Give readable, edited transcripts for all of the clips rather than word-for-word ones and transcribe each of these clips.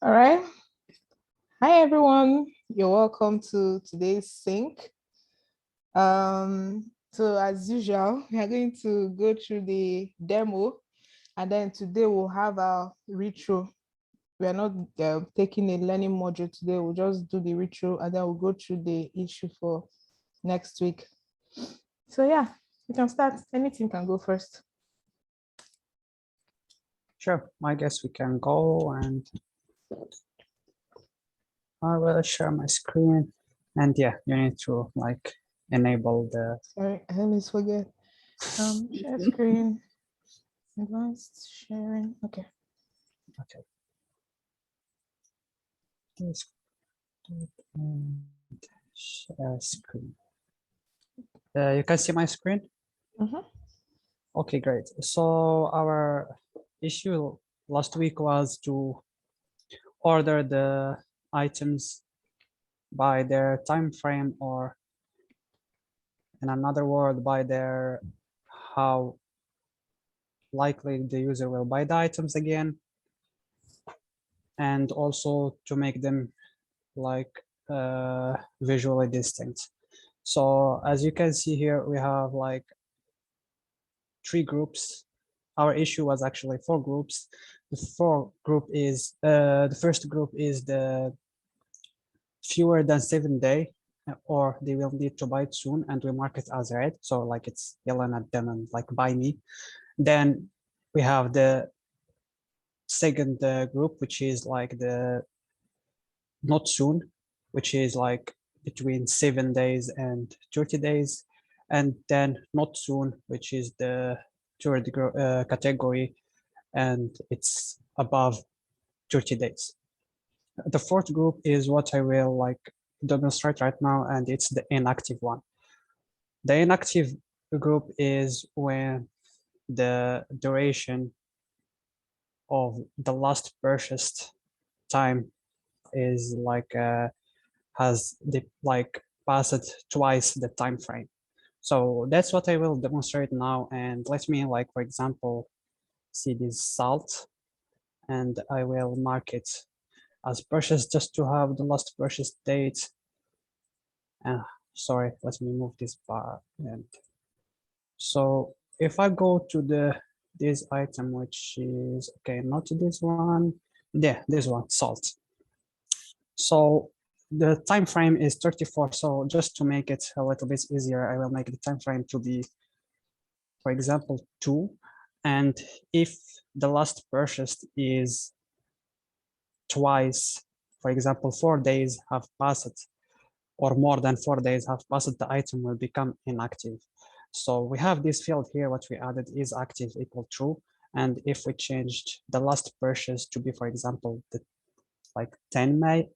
All right. Hi, everyone. You're welcome to today's sync. So as usual, we are going to go through the demo, and then today we'll have our retro. We are not taking a learning module today. We'll just do the retro, and then we'll go through the issue for next week. So yeah, we can start. Anything can go first. Sure, I guess we can go, and I will share my screen. And yeah, you need to like enable the. Sorry, I always forget. Share screen, advanced sharing. Okay. Okay. This and share screen. You can see my screen? Okay, great. So our issue last week was to order the items by their time frame, or in another word, by their how likely the user will buy the items again, and also to make them like visually distinct. So as you can see here, we have like 3 groups. Our issue was actually 4 groups. The first group is the fewer than 7 day, or they will need to buy it soon, and we mark it as red, so like it's yelling at them and like buy me. Then we have the second group, which is like the not soon, which is like between 7 days and 30 days, and then not soon, which is the third category, and it's above 30 days. The fourth group is what I will like demonstrate right now, and it's the inactive one. The inactive group is when the duration of the last purchased time is like has the like passed twice the time frame. So that's what I will demonstrate now. And let me like, for example, see this salt, and I will mark it as purchased just to have the last purchase date. Sorry, let me move this bar. And so if I go to this item, which is okay, not this one, yeah, this one, salt. So the time frame is 34. So just to make it a little bit easier, I will make the time frame to be, for example, 2. And if the last purchased is twice, for example, 4 days have passed, or more than 4 days have passed, the item will become inactive. So we have this field here, what we added is active equal true. And if we changed the last purchase to be, for example, the like 10 May,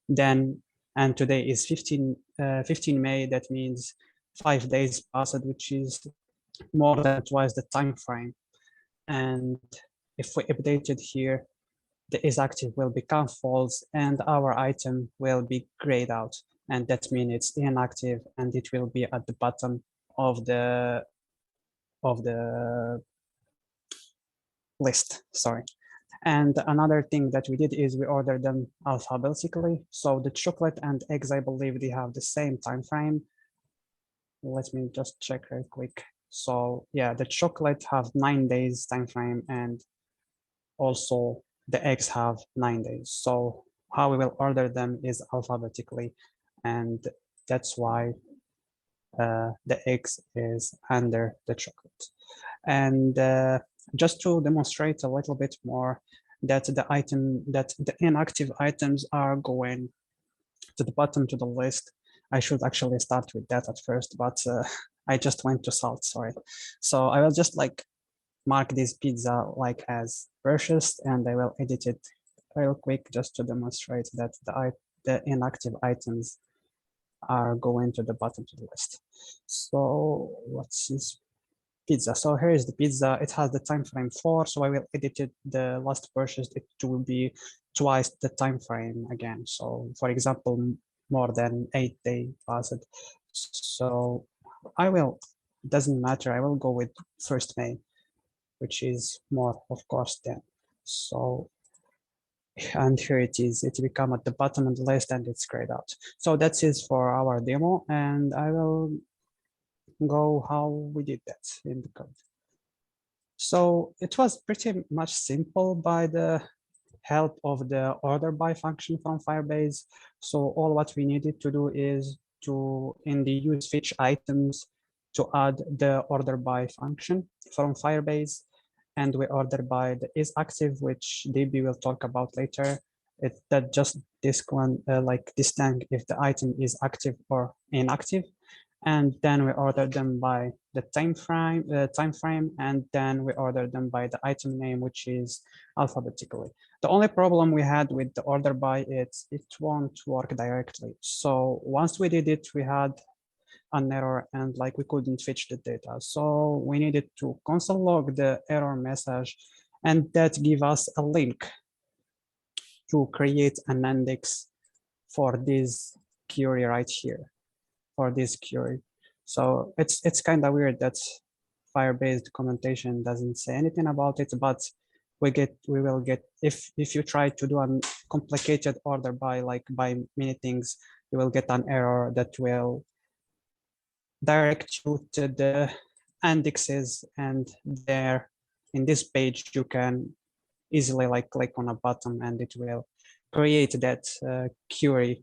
then, and today is 15 May, that means 5 days passed, which is more than twice the time frame. And if we update it here, the is active will become false, and our item will be grayed out, and that means it's inactive, and it will be at the bottom of the list. Sorry. And another thing that we did is we ordered them alphabetically. So the chocolate and eggs, I believe they have the same time frame. Let me just check real quick. So yeah, the chocolate have 9 days time frame, and also the eggs have 9 days. So how we will order them is alphabetically, and that's why the eggs is under the chocolate. And just to demonstrate a little bit more that the inactive items are going to the bottom to the list. I should actually start with that at first, but I just went to salt, sorry. So I will just like mark this pizza like as purchased, and I will edit it real quick just to demonstrate that the inactive items are going to the bottom of the list. So what's this pizza? So here is the pizza. It has the time frame 4, so I will edit it, the last purchase, it will be twice the time frame again. So for example, more than 8 days passed. So I will, doesn't matter, I will go with 1st May, which is more, of course, then. So And here it is, it become at the bottom of the list and it's grayed out. So that is for our demo, and I will go how we did that in the code. So it was pretty much simple by the help of the order by function from Firebase. So all what we needed to do is to, in the use fetch items, to add the order by function from Firebase. And we order by the is active, which DB will talk about later. It that just this one, like this tag, if the item is active or inactive. And then we order them by the time frame, and then we order them by the item name, which is alphabetically. The only problem we had with the order by it won't work directly. So once we did it, we had an error and like we couldn't fetch the data. So we needed to console log the error message, and that give us a link to create an index for this query right here, for this query. So it's kind of weird that Firebase documentation doesn't say anything about it, but we will get, if you try to do a complicated order by many things, you will get an error that will direct you to the indexes, and there in this page you can easily like click on a button and it will create that query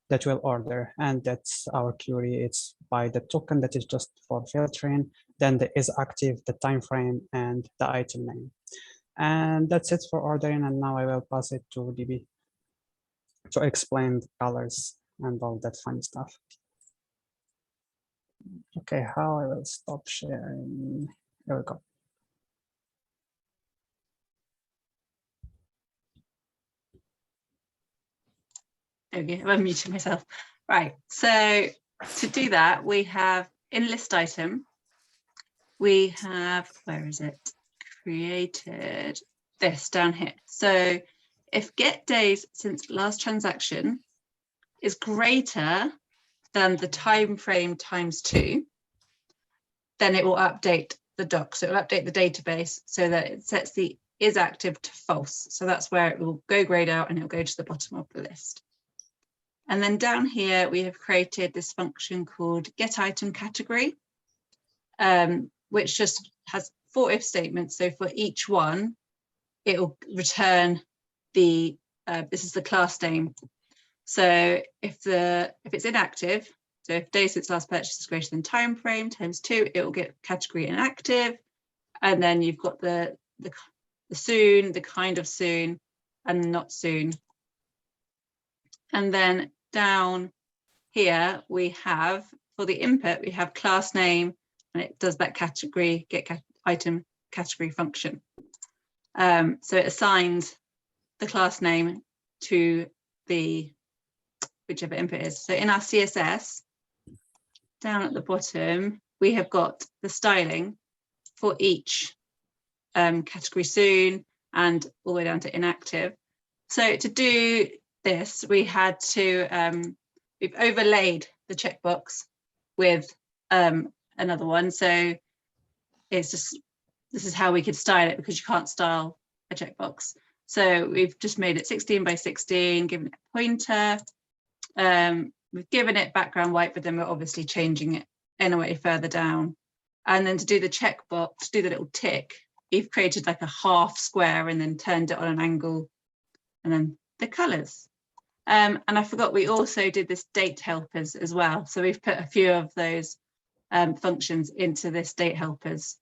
that will order, and that's our query. It's by the token that is just for filtering, then the is active, the time frame, and the item name. And that's it for ordering. And now I will pass it to DB to explain the colors and all that fun stuff. Okay, how I will stop sharing. There we go. There we go, I'm unmuting myself. Right, so to do that, we have in list item, we have, where is it? Created this down here. So if get days since last transaction is greater than the time frame times 2, then it will update the doc. So it will update the database so that it sets the is active to false. So that's where it will go grayed out and it'll go to the bottom of the list. And then down here, we have created this function called get item category, which just has 4 if statements. So for each one, it will return the, this is the class name. So if it's inactive, so if days since last purchase is greater than time frame times 2, it will get category inactive. And then you've got the soon, the kind of soon, and not soon. And then down here, we have, for the input, we have class name, and it does that category, item category function. So it assigns the class name to the whichever input is. So in our CSS, down at the bottom, we have got the styling for each category soon and all the way down to inactive. So to do this, we had to, we've overlaid the checkbox with another one. So it's just, this is how we could style it, because you can't style a checkbox. So we've just made it 16 by 16, given it a pointer. We've given it background white, but then we're obviously changing it anyway further down. And then to do the checkbox, to do the little tick, we've created like a half square and then turned it on an angle, and then the colors. And I forgot, we also did this date helpers as well. So we've put a few of those functions into this date helpers,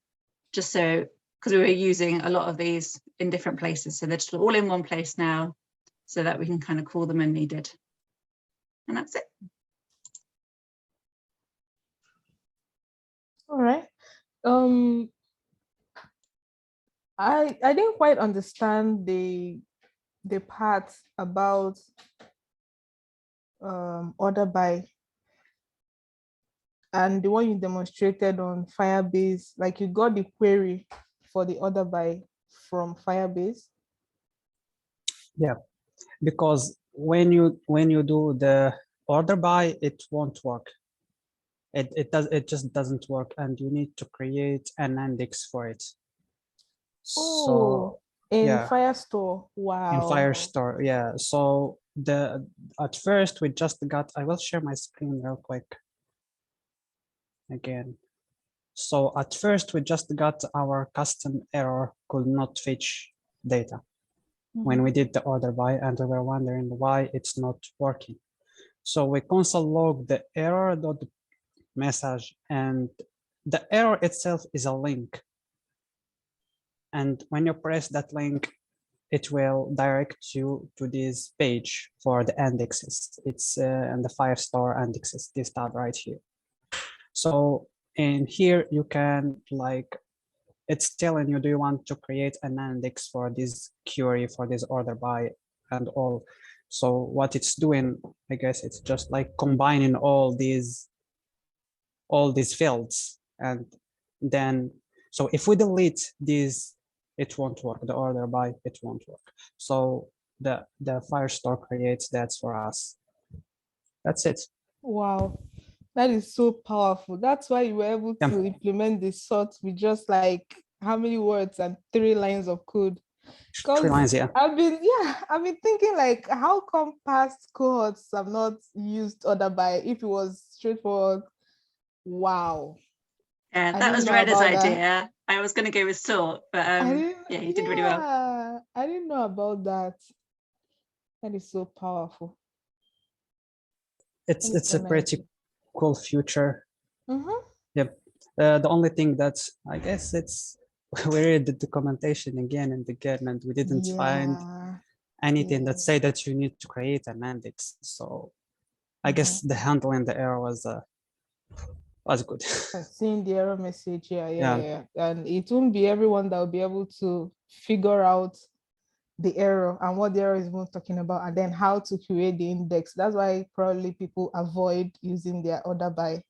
just so, because we were using a lot of these in different places. So they're just all in one place now, so that we can kind of call them when needed. And that's it. All right. I didn't quite understand the part about order by, and the one you demonstrated on Firebase. Like, you got the query for the order by from Firebase. Yeah, because when you do the order by, it won't work. It just doesn't work, and you need to create an index for it. Oh. In Yeah. Firestore. In Wow. Firestore, yeah. So at first we just got, I will share my screen real quick again. So at first we just got our custom error could not fetch data when we did the order by, and we were wondering why it's not working. So we console log the error dot message, and the error itself is a link. And when you press that link, it will direct you to this page for the indexes. It's in the Firestore indexes, this tab right here. So in here, you can like, it's telling you, do you want to create an index for this query, for this order by and all. So what it's doing, I guess it's just like combining all these fields. And then, so if we delete these, it won't work. The order by, it won't work. So the Firestore creates that for us. That's it. Wow. That is so powerful. That's why you were able Yeah. to implement the sort with just like how many words and 3 lines of code. 3 lines, yeah. I've been thinking like, how come past cohorts have not used order by if it was straightforward? Wow. Yeah, I that was didn't know Reda's about that. idea. I was going to go with sort, but yeah, you did really well. Yeah, I didn't know about that. That is so powerful. It's That is so a pretty nice. cool feature. Mhm. Yep. The only thing that I guess it's we read the documentation again and again, and we didn't find Yeah. anything Yeah. that say that you need to create an index. So I guess the handling the error was good. And seeing the error message, Yeah. yeah. And it won't be everyone that will be able to figure out the error and what the error is even talking about, and then how to create the index. That's why probably people avoid using their order by.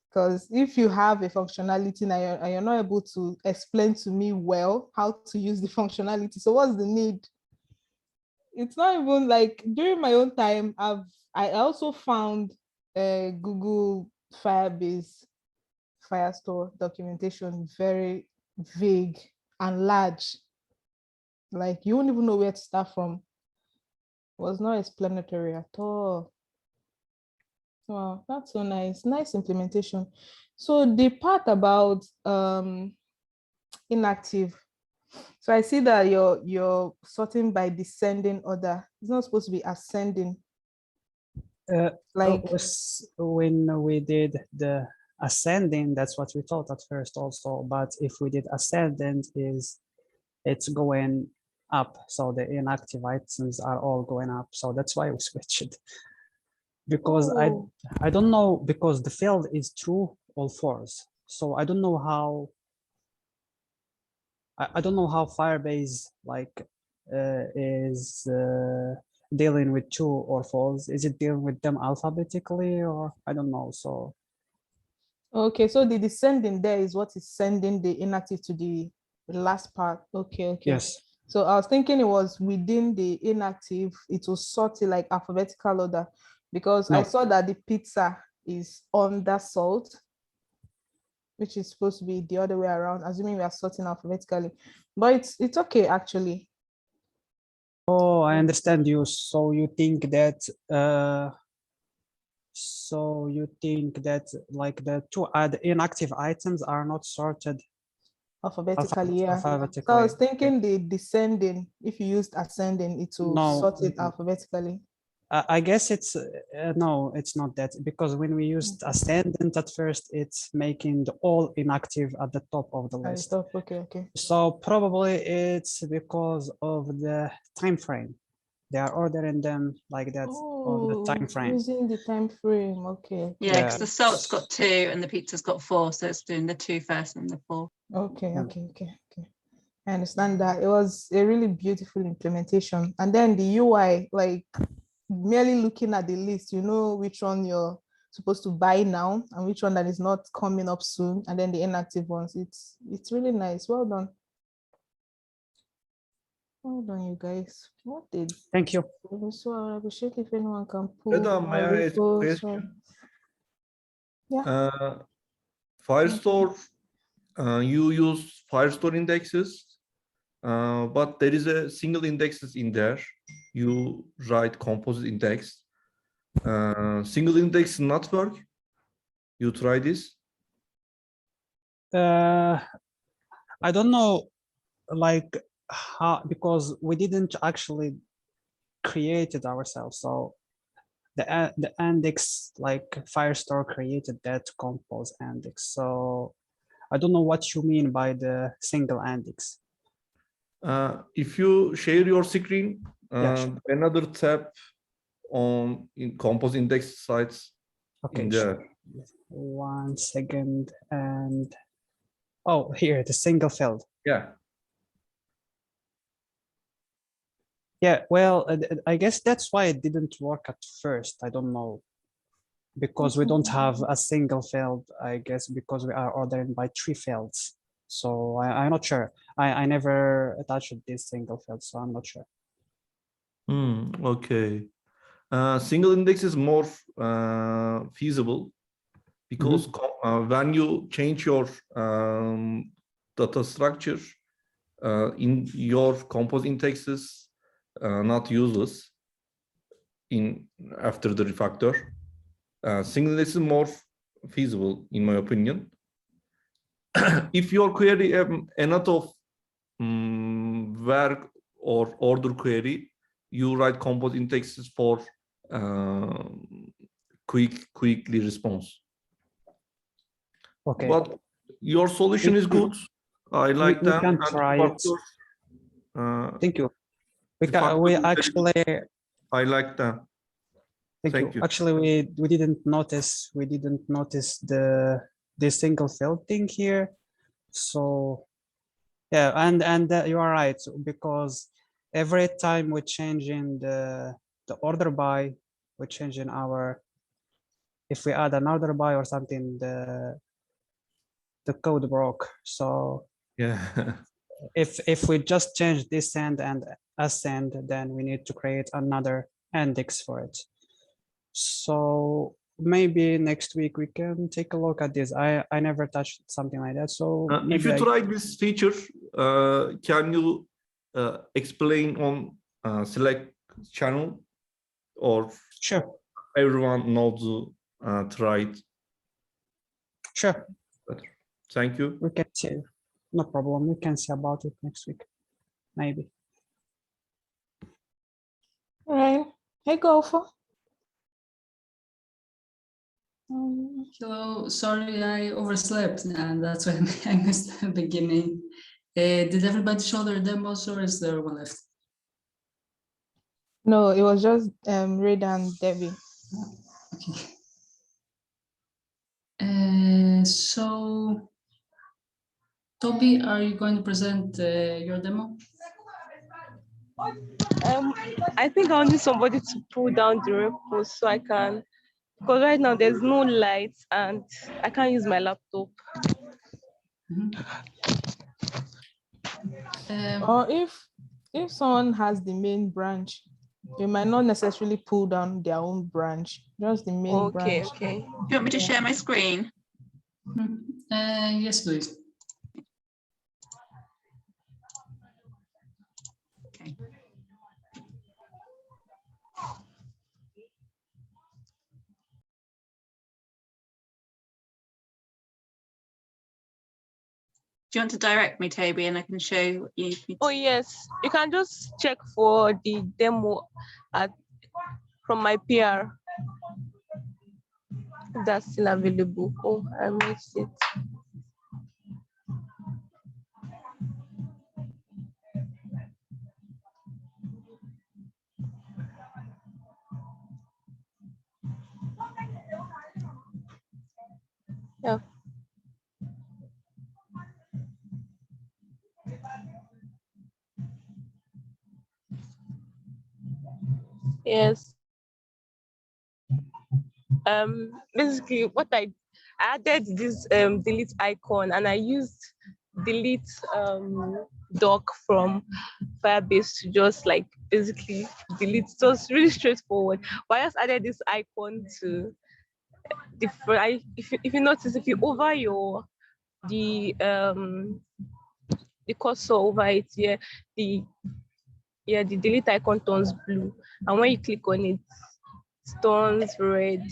Because if you have a functionality and you're not able to explain to me well how to use the functionality, so what's the need? It's not even like during my own time, I also found Google Firebase Firestore documentation very vague and large. Like you won't even know where to start from. It was not explanatory at all. Wow, that's so nice. Nice implementation. So the part about inactive. So I see that you're sorting by descending order. It's not supposed to be ascending. Like When we did the ascending, that's what we thought at first also. But if we did ascendant, it's going up. So the inactive items are all going up. So that's why we switched. Because I don't know, because the field is true or false. So I don't know how I don't know how Firebase like is dealing with true or false. Is it dealing with them alphabetically, or I don't know. So okay, so the descending there is what is sending the inactive to the last part. Okay. yes. So I was thinking it was within the inactive, it was sorted like alphabetical order, because I No. saw that the pizza is under salt, which is supposed to be the other way around, assuming we are sorting alphabetically. But it's okay actually. Oh, I understand you. So you think that like the two the inactive items are not sorted Alphabetically, yeah. alphabetically. So I was thinking the descending, if you used ascending, it will No. sort it alphabetically. I guess it's no, it's not that, because when we used ascendant at first, it's making the all inactive at the top of the list. Okay. So probably it's because of the time frame. They are ordering them like that on the time frame. Using the time frame. Okay. Yeah, because the salt's got 2 and the pizza's got 4, so it's doing the 2 first and the 4. Okay. I understand that. It was a really beautiful implementation. And then the UI, like merely looking at the list, you know which one you're supposed to buy now and which one that is not coming up soon, and then the inactive ones. It's really nice. Well done. Well done, you guys. What did Thank you. so I appreciate if anyone can pull Reda, may I ask a repos. question? Yeah. Firestore, you use Firestore indexes? but there is a single indexes in there. You write composite index. Single index not work. You try this. I don't know, like how, because we didn't actually create it ourselves. So the index, like Firestore created that compose index. So I don't know what you mean by the single index. If you share your screen, Yeah, sure. another tab on in compose index sites. Okay, in there. sure. 1 second, and oh, here, the single field. Yeah. Yeah, well, I guess that's why it didn't work at first. I don't know, because we don't have a single field, I guess, because we are ordering by 3 fields. So I'm not sure. I never touched this single field, so I'm not sure. Okay. Single index is more feasible because when you change your data structure in your compose indexes, not useless in after the refactor. Single index is more feasible in my opinion. If your query a lot of work or order query, you write compose indexes for quickly response. Okay. But your solution is good. I like we them. can And try it. Thank you. We actually. I like them. Thank you. Actually, we didn't notice the single field thing here. So yeah, and you are right, because every time we change in the order by, we change in our, if we add an order by or something, the code broke. So yeah. if we just change this end and ascend, then we need to create another index for it. So maybe next week we can take a look at this. I never touched something like that. So if you try this feature, can you explain on Slack channel, or sure, everyone knows try it? Sure. Thank you. We can see. No problem. We can see about it next week, maybe. All right. Hey, Gopher. Hello, sorry I overslept, and that's why I missed the beginning. Did everybody show their demos, or is there one left? No, it was just Red and Debbie. Okay. So, Toby, are you going to present your demo? I think I'll need somebody to pull down the repo so I can, because right now there's no light and I can't use my laptop. Or if someone has the main branch, you might not necessarily pull down their own branch, just the main branch. Okay. Do you want me to share my screen? Yes, please. Okay. Do you want to direct me, Toby, and I can show you what you need me to... Oh yes, you can just check for the demo from my PR. If that's still available. Oh, I missed it. Yeah. Yes. Basically what I added this delete icon, and I used delete doc from Firebase to just like basically delete. So it's really straightforward. But I just added this icon to different. If you notice, if you over the the cursor over it, the delete icon turns blue, and when you click on it, it turns red,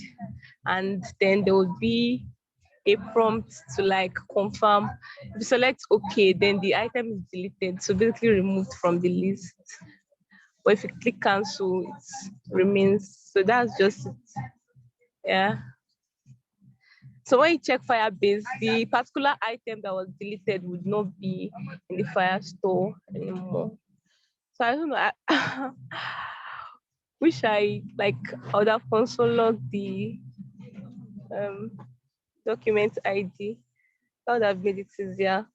and then there will be a prompt to like confirm. If you select OK, then the item is deleted, so basically removed from the list. But if you click cancel, it remains. So that's just it. Yeah. So when you check Firebase, the particular item that was deleted would not be in the Firestore anymore. So I don't know. I wish I would have console logged the document ID. That would have made it easier.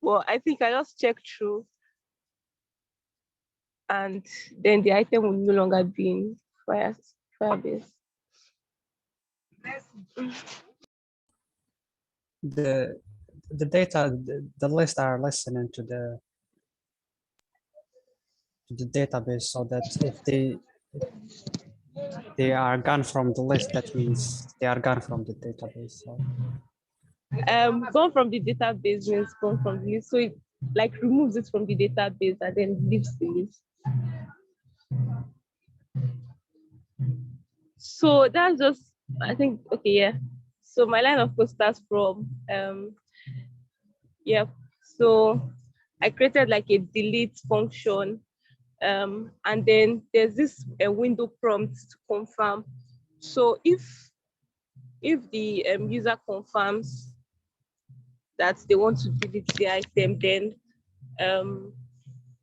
Well, I think I just checked through, and then the item will no longer be in Firebase. The data, the list are listening to the database, so that if they are gone from the list, that means they are gone from the database. So Gone from the database means gone from the list. So it like removes it from the database and then leaves the list. So that's just, I think, okay, yeah. So my line of code starts from, so I created like a delete function, and then there's this window prompt to confirm. So if the user confirms that they want to delete the item, then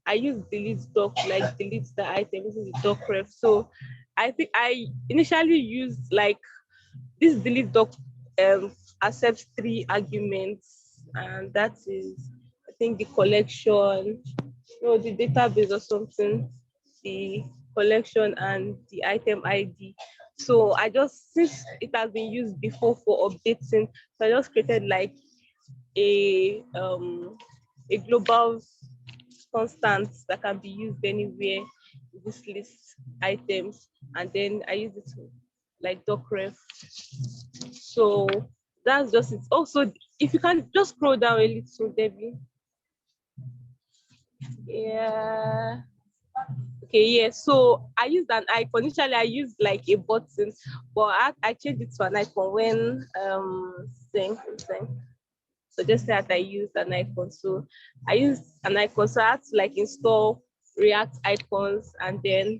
I use delete doc, like delete the item using the doc ref. So I think I initially used like this delete doc accepts 3 arguments, and that is, I think, the collection, the database or something, the collection and the item ID. So I just, since it has been used before for updating, so I just created like a global constant that can be used anywhere in this list items, and then I use it to like doc ref. So that's just it. Also, if you can just scroll down a little, Debbie. Yeah. Okay, yeah. So I used an icon. Initially, I used like a button, but I changed it to an icon when so just that I used an icon. So I used an icon. So I had to like install React icons, and then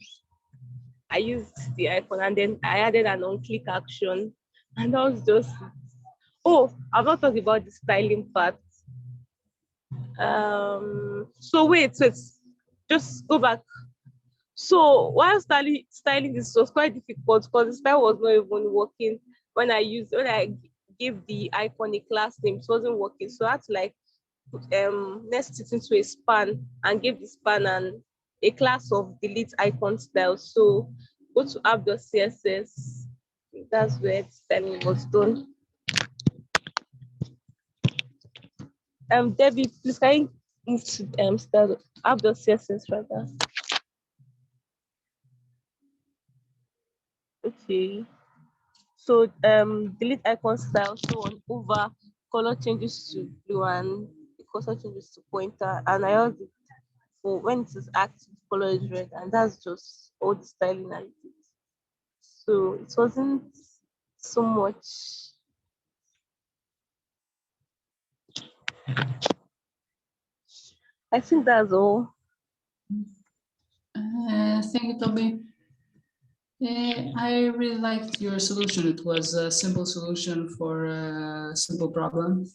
I used the icon, and then I added an on-click action, and that was just. Oh, I've not talked about the styling part. So wait, just go back. So while styling this was quite difficult because the style was not even working when I gave the icon a class name. It wasn't working, so I had to like nest it into a span and give the span and a class of delete icon style. So go to app.css. That's where the styling was done. Debbie, please can you move to style app.css rather? Okay. So delete icon style, so on over, color changes to blue and the cursor changes to pointer, and I also did for when it is active, color is red, and that's just all the styling I did. So it wasn't so much. I think that's all. Thank you, Toby. I really liked your solution. It was a simple solution for a simple problem.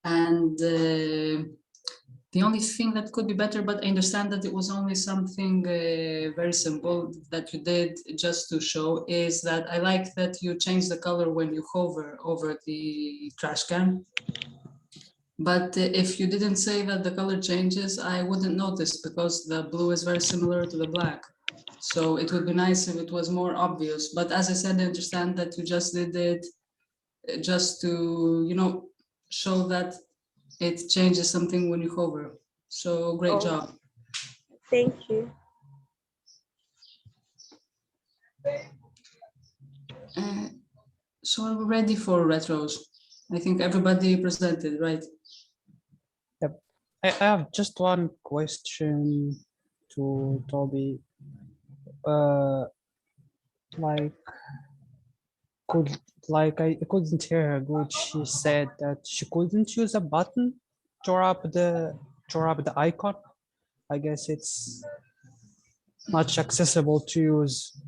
And the only thing that could be better, but I understand that it was only something very simple that you did just to show, is that I like that you change the color when you hover over the trash can. But if you didn't say that the color changes, I wouldn't notice because the blue is very similar to the black. So it would be nice if it was more obvious. But as I said, I understand that you just did it just to, show that it changes something when you hover. So great job. Thank you. So we're ready for retros. I think everybody presented, right? Yep. I have just one question to Toby. Like, I couldn't hear her good. She said that she couldn't use a button to wrap the icon. I guess it's much accessible to use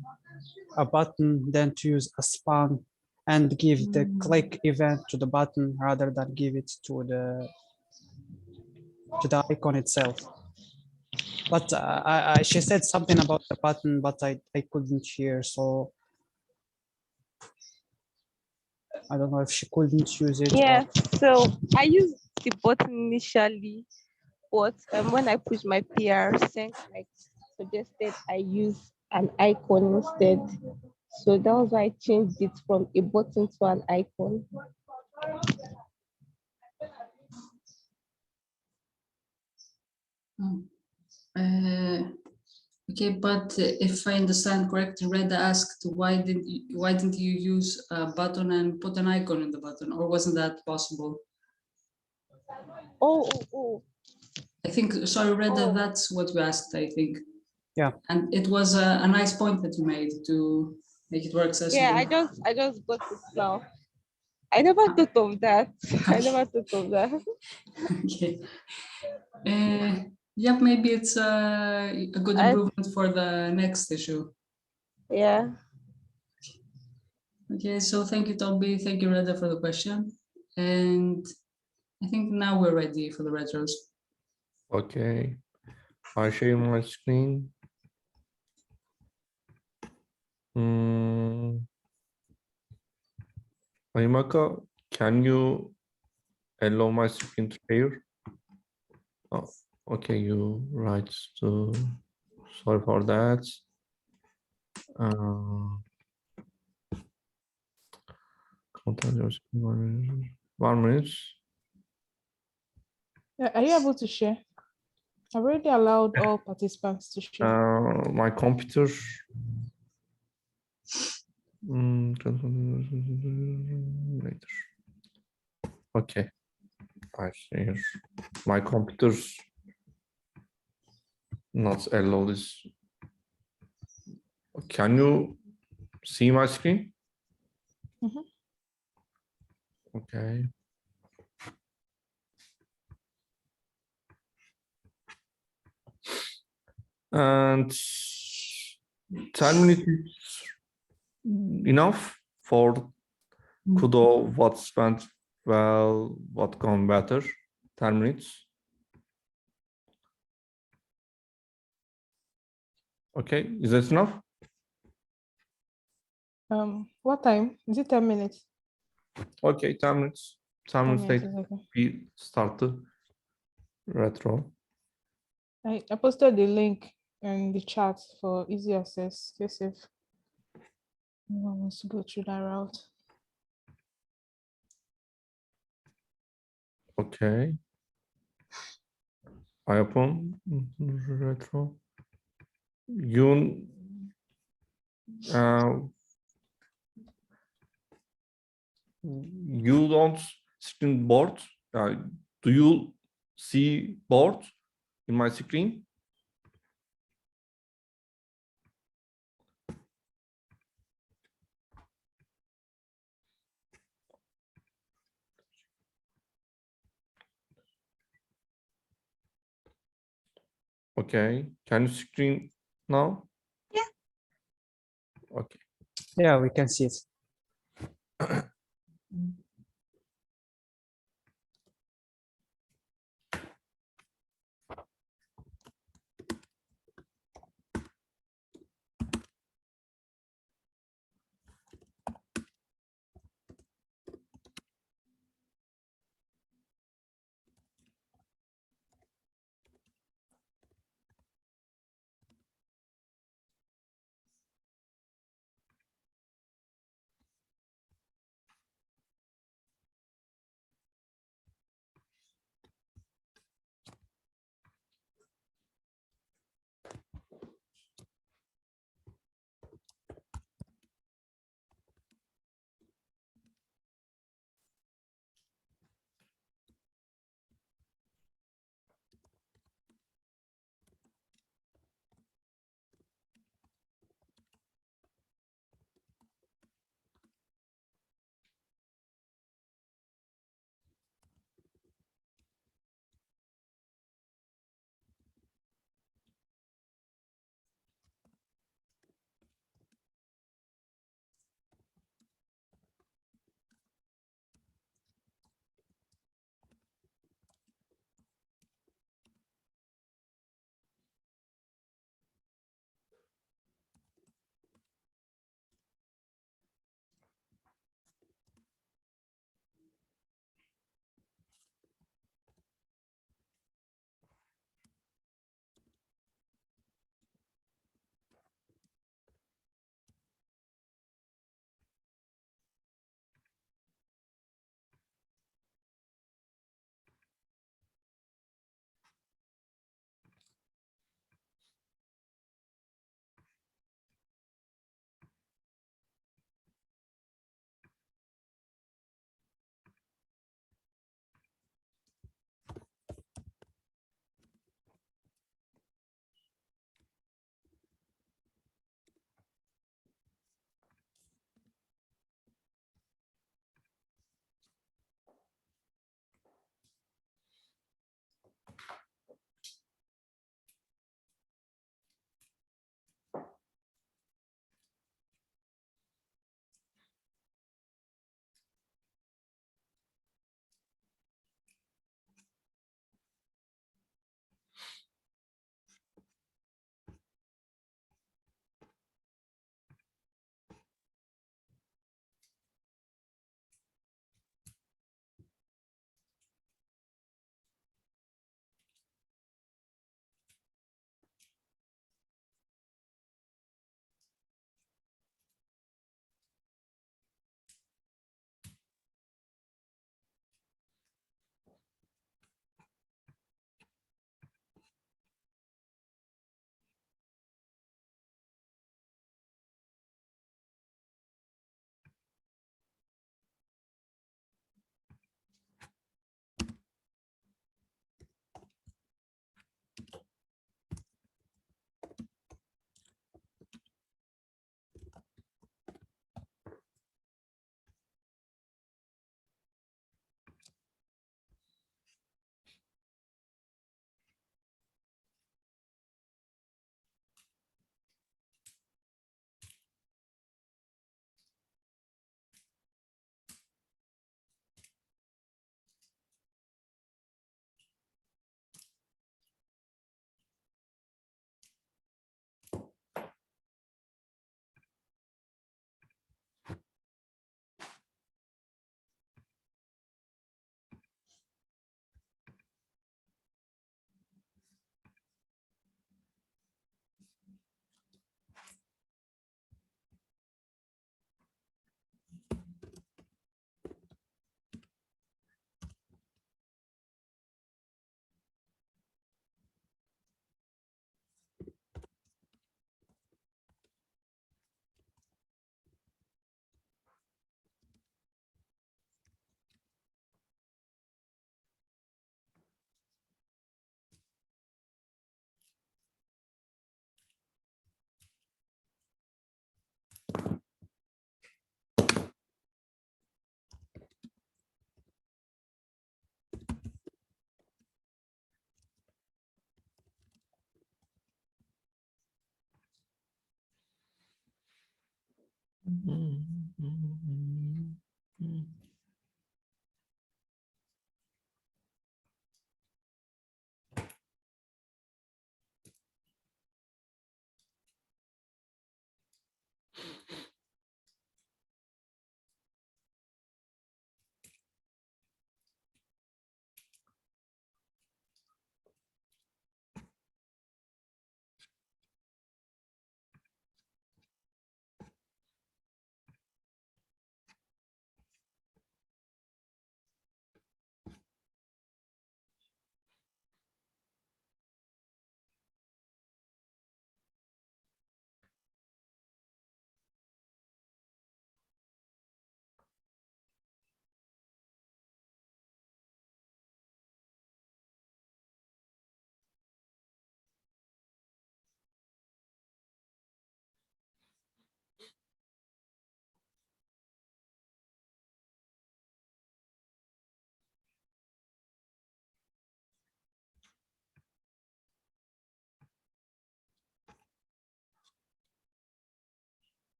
a button than to use a span and give the click event to the button rather than give it to the icon itself. But she said something about the button, but I couldn't hear, so I don't know if she couldn't use it. Yeah, so I used the button initially, but when I pushed my PR, Senk like suggested I use an icon instead. So that was why I changed it from a button to an icon. Okay, but if I understand correctly, Reda asked why didn't you use a button and put an icon in the button, or wasn't that possible? Oh. I think, sorry, Reda, Oh. that's what you asked, I think. Yeah. And it was a nice point that you made to make it more accessible. Yeah, I just got it now. I never thought of that. I never thought of that. Okay. Yep, maybe it's a good improvement for the next issue. Yeah. Okay, so thank you, Toby. Thank you, Reda, for the question. And I think now we're ready for the retros. Okay, I share my screen. Aimaka, can you allow my screen to share? Oh, okay, you right. So sorry for that. Contact your screen. 1 minute. Are you able to share? I've already allowed all participants to share. My computer. Later. Okay, I share. My computer's not allow this. Can you see my screen? Mhm. Okay. And 10 minutes is enough for Kudo, what went well, what gone better. 10 minutes. Okay, is that enough? What time? Is it 10 minutes? Okay, 10 minutes. 10 minutes later, is okay. we start the retro. I posted the link in the chat for easy access. Stay safe. No one wants to go through that route. Okay. I open retro. You you don't screen board. Do you see board in my screen? Okay, can you screen now? Yeah. Okay. Yeah, we can see it.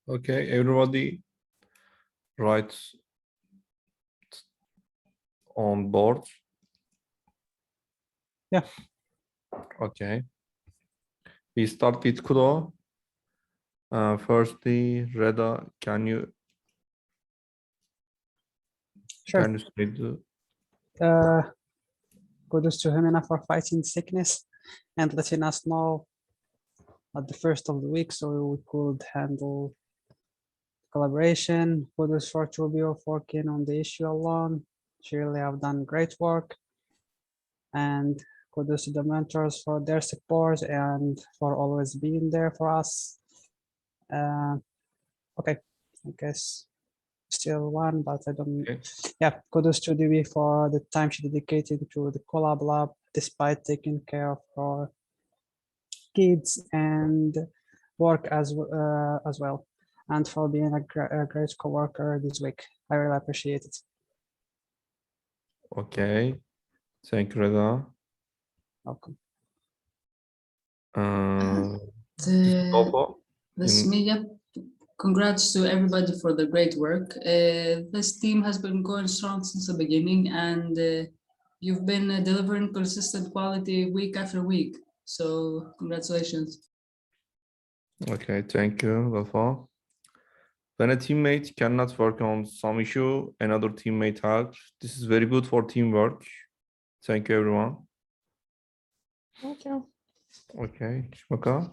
Okay, everybody writes on board. Yeah. Okay. We start with Kudo. Firstly, Reda, can you Sure. say the Kudos to Jimena for fighting sickness and letting us know at the first of the week so we could handle collaboration. Kudos for Trubio for working on the issue alone. She really have done great work. And kudos to the mentors for their support and for always being there for us. Okay, I guess still one, but I don't. Okay. Yeah, kudos to Divi for the time she dedicated to the Collab lab, despite taking care of her kids and work as well, and for being a great coworker this week. I really appreciate it. Okay. Thank you, Reda. Welcome. This In- me, yep. Congrats to everybody for the great work. This team has been going strong since the beginning, and you've been delivering consistent quality week after week. So congratulations. Okay, thank you, Wafa. When a teammate cannot work on some issue, another teammate helps. This is very good for teamwork. Thank you, everyone. Thank you. Okay, Chimaka.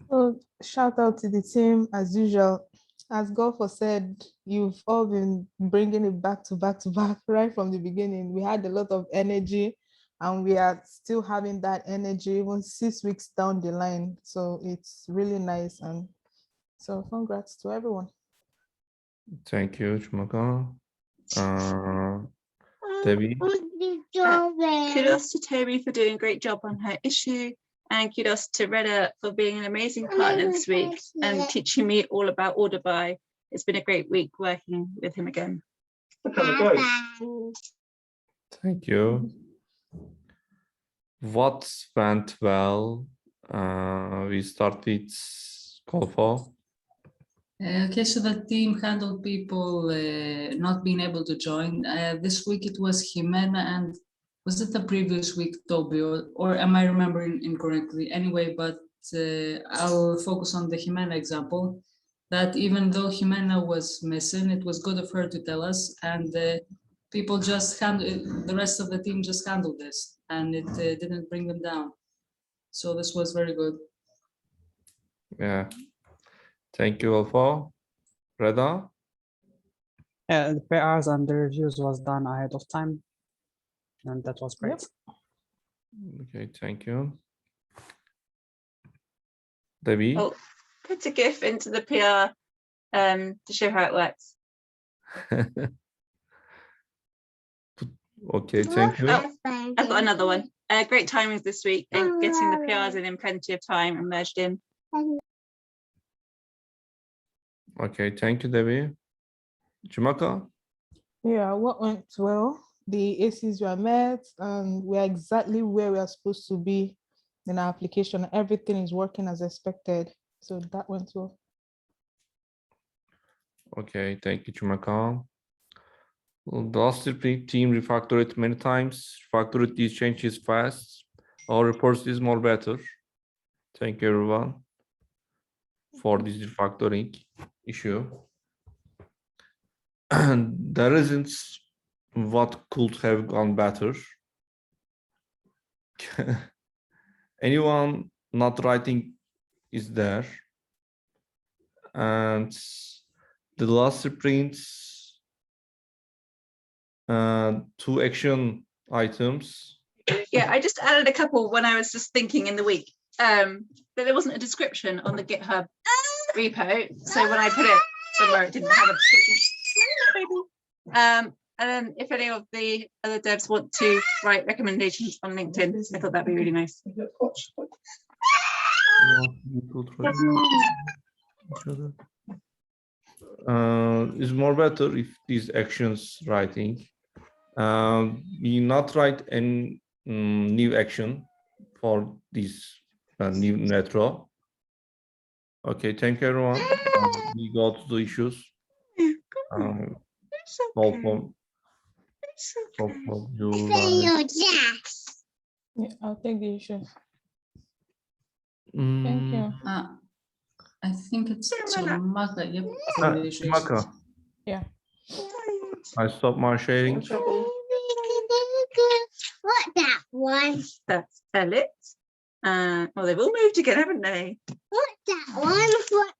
So shout out to the team as usual. As Golfo said, you've all been bringing it back to back to back right from the beginning. We had a lot of energy and we are still having that energy even 6 weeks down the line. So it's really nice. And so congrats to everyone. Thank you, Chimaka. Debbie. Kudos to Toby for doing a great job on her issue, and kudos to Reda for being an amazing partner this week and teaching me all about order by. It's been a great week working with him again. Thank you. What went well? We start with Golfo. Okay, so the team handled people not being able to join. This week it was Jimena and was it the previous week Toby or am I remembering incorrectly? Anyway, but I'll focus on the Jimena example. That even though Jimena was missing, it was good of her to tell us, and people just handled, the rest of the team just handled this, and it didn't bring them down. So this was very good. Yeah. Thank you, Alpha. Reda? Yeah, the PRs and the reviews was done ahead of time, and that was great. Yep. Okay, thank you. Debbie? Oh, put a GIF into the PR to show how it works. Okay, thank you. Oh, I've got another one. Great timings this week and getting the PRs in plenty of time and merged in. Okay, thank you, Debbie. Chumaka? Yeah, what went well? The ACs were met and we're exactly where we are supposed to be in our application. Everything is working as expected. So that went well. Okay, thank you, Chumaka. The last sprint team refactored many times. Refactored these changes fast. Our reports is more better. Thank you, everyone, for this refactoring issue. And there isn't what could have gone better. Anyone not writing is there. And the last sprint, 2 action items. Yeah, I just added a couple when I was just thinking in the week. That there wasn't a description on the GitHub repo. So when I put it somewhere, it didn't have a description. And then if any of the other devs want to write recommendations on LinkedIn, I thought that'd be really nice. It's more better if these actions writing. We not write any new action for this new retro. Okay, thank you, everyone. We go to the issues. Yeah, I'll take the issue. Thank you. I think it's Chumaka. Yep. Chumaka. Yeah. I stop my sharing. What that one? That's Elliot. Well, they've all moved again, haven't they? What that one? What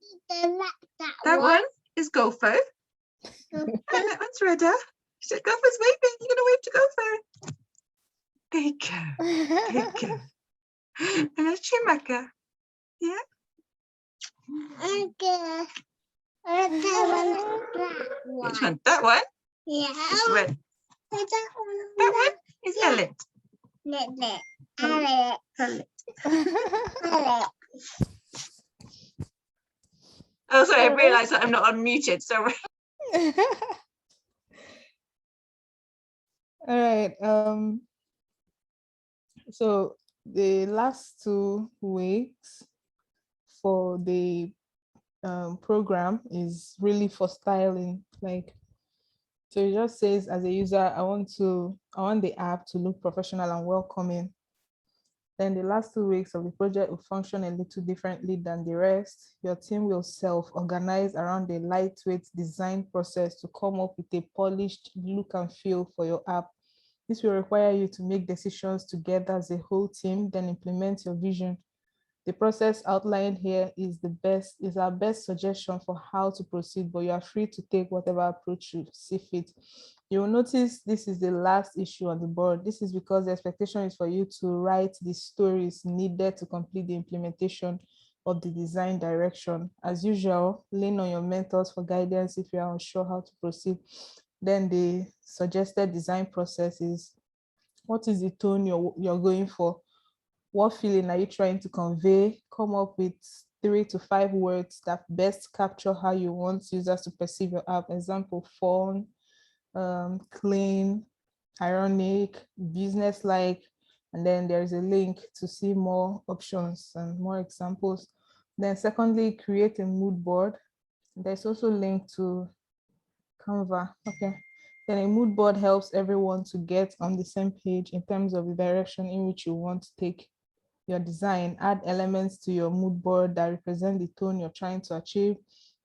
That one is Golfo. And that one's Reda. She said, Golfo's waving. You're going to wave to Golfo. There you go. There you go. And that's Chimaka. Yeah. Okay. Which one? That one? Yeah. It's red. That That one is Elliot. Elliot. Oh, sorry, I realised that I'm not unmuted. Sorry. All right. So the last 2 weeks for the program is really for styling. Like, so it just says, as a user, I want the app to look professional and welcoming. Then the last 2 weeks of the project will function a little differently than the rest. Your team will self-organize around a lightweight design process to come up with a polished look and feel for your app. This will require you to make decisions together as a whole team, then implement your vision. The process outlined here is our best suggestion for how to proceed, but you are free to take whatever approach you see fit. You will notice this is the last issue on the board. This is because the expectation is for you to write the stories needed to complete the implementation of the design direction. As usual, lean on your mentors for guidance if you are unsure how to proceed. Then the suggested design process is, what is the tone you're going for? What feeling are you trying to convey? Come up with 3 to 5 words that best capture how you want users to perceive your app. Example, fun, clean, ironic, business-like, and then there's a link to see more options and more examples. Then secondly, create a mood board. There's also a link to Canva. Okay. Then a mood board helps everyone to get on the same page in terms of the direction in which you want to take your design. Add elements to your mood board that represent the tone you're trying to achieve.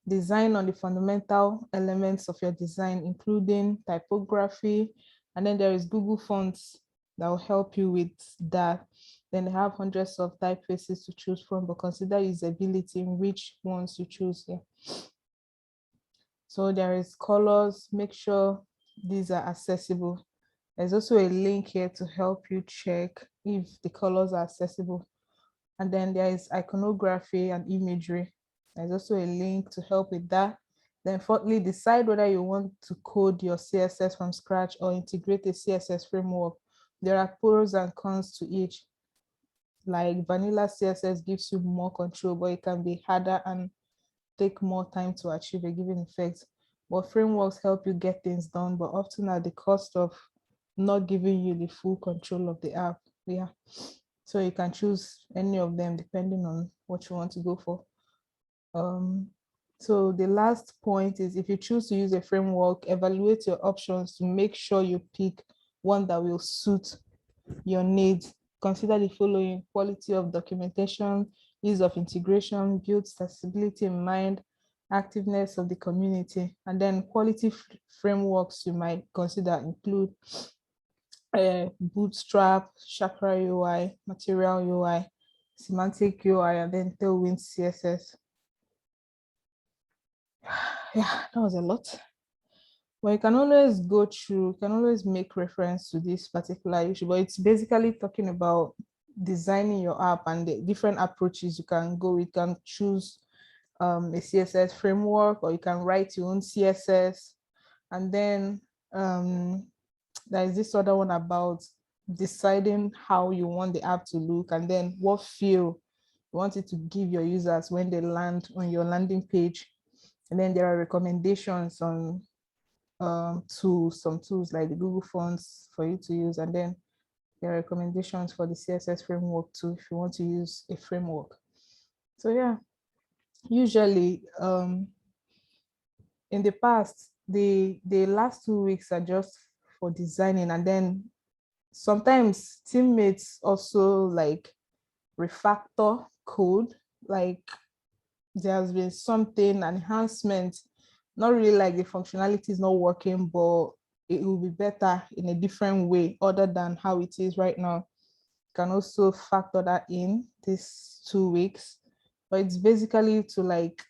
design on the fundamental elements of your design, including typography. And then there is Google Fonts that will help you with that. Then they have hundreds of typefaces to choose from, but consider usability in which ones you choose here. So there is colors, make sure these are accessible. There's also a link here to help you check if the colors are accessible. And then there is iconography and imagery. There's also a link to help with that. Then fourthly, decide whether you want to code your CSS from scratch or integrate a CSS framework. There are pros and cons to each. Like vanilla CSS gives you more control, but it can be harder and take more time to achieve a given effect. But frameworks help you get things done, but often at the cost of not giving you the full control of the app. Yeah. So you can choose any of them depending on what you want to go for. So the last point is, if you choose to use a framework, evaluate your options to make sure you pick one that will suit your needs. Consider the following: quality of documentation, ease of integration, build accessibility in mind, activeness of the community. And then quality frameworks you might consider include Bootstrap, Chakra UI, Material UI, Semantic UI, and then Tailwind CSS. Yeah, that was a lot. Well, you can always go through, you can always make reference to this particular issue, but it's basically talking about designing your app and the different approaches you can go. You can choose a CSS framework, or you can write your own CSS. And then there is this other one about deciding how you want the app to look, and then what feel you want it to give your users when they land on your landing page. And then there are recommendations on tools, some tools like the Google Fonts for you to use. And then there are recommendations for the CSS framework too, if you want to use a framework. So yeah, usually in the past, the last 2 weeks are just for designing, and then sometimes teammates also like refactor code, like there has been something, an enhancement, not really like the functionality is not working, but it will be better in a different way other than how it is right now. You can also factor that in these 2 weeks, but it's basically to like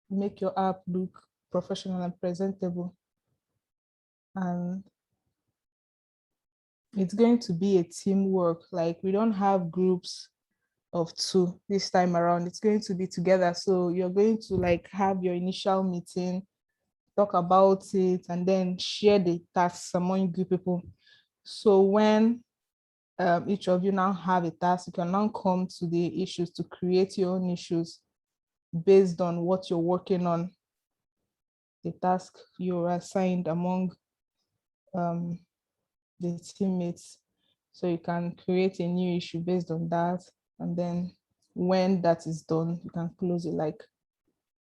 make your app look professional and presentable. And it's going to be a teamwork. Like, we don't have groups of 2 this time around. It's going to be together. So you're going to like have your initial meeting, talk about it, and then share the tasks among you people. So when each of you now have a task, you can now come to the issues to create your own issues based on what you're working on, the task you're assigned among the teammates. So you can create a new issue based on that. And then when that is done, you can close it like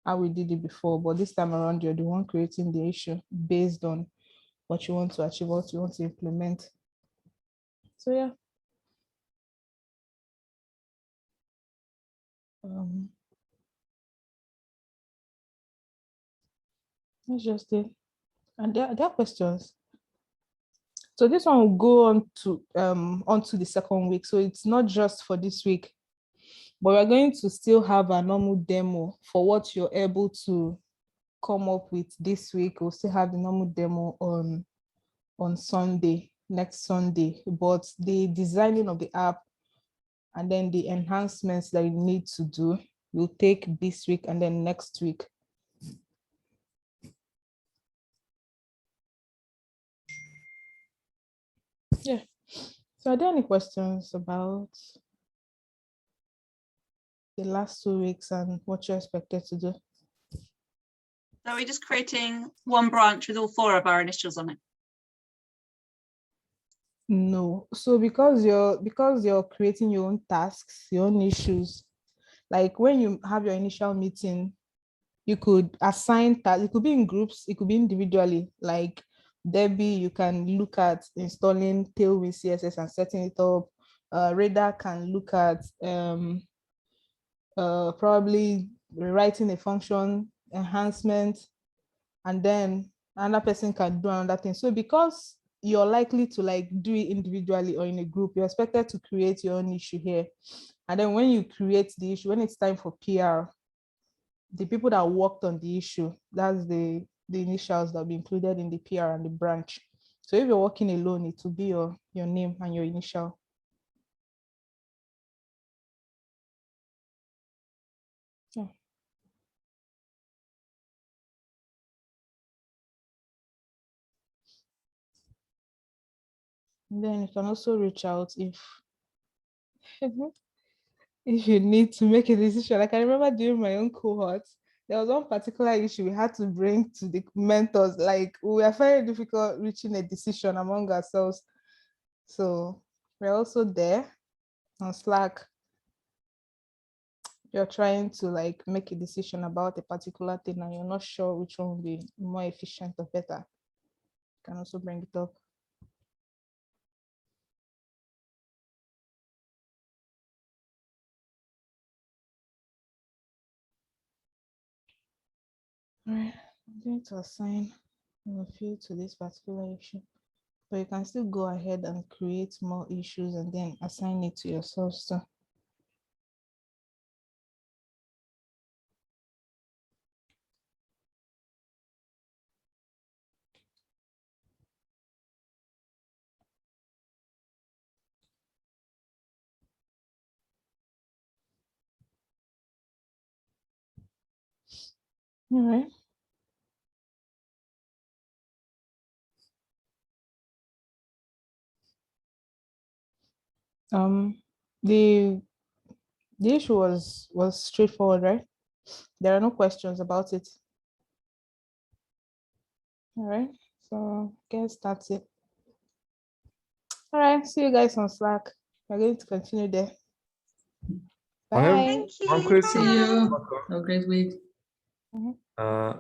how we did it before. But this time around, you're the one creating the issue based on what you want to achieve, what you want to implement. So yeah. That's just it. And there are questions. So this one will go on to the second week. So it's not just for this week, but we're going to still have a normal demo for what you're able to come up with this week. We'll still have the normal demo on Sunday, next Sunday. But the designing of the app and then the enhancements that you need to do will take this week and then next week. Yeah. So are there any questions about the last 2 weeks and what you're expected to do? So are we just creating one branch with all 4 of our initials on it? No. So because you're creating your own tasks, your own issues, like when you have your initial meeting, you could assign tasks. It could be in groups, it could be individually. Like Debbie, you can look at installing Tailwind CSS and setting it up. Radar can look at probably rewriting a function, enhancement, and then another person can do another thing. So because you're likely to like do it individually or in a group, you're expected to create your own issue here. And then when you create the issue, when it's time for PR, the people that worked on the issue, that's the initials that will be included in the PR and the branch. So if you're working alone, it will be your name and your initial. Yeah. And then you can also reach out if you need to make a decision. Like I remember during my own cohort, there was one particular issue we had to bring to the mentors. Like we were very difficult reaching a decision among ourselves. So we're also there on Slack. You're trying to like make a decision about a particular thing and you're not sure which one will be more efficient or better. You can also bring it up. All right, I'm going to assign a few to this particular issue, but you can still go ahead and create more issues and then assign it to yourself. So all right. The issue was straightforward, right? There are no questions about it. All right, so guess that's it. All right, see you guys on Slack. We're going to continue there. I have Bye. Thank you. one question. See you. Bye. Have a great week. Uh,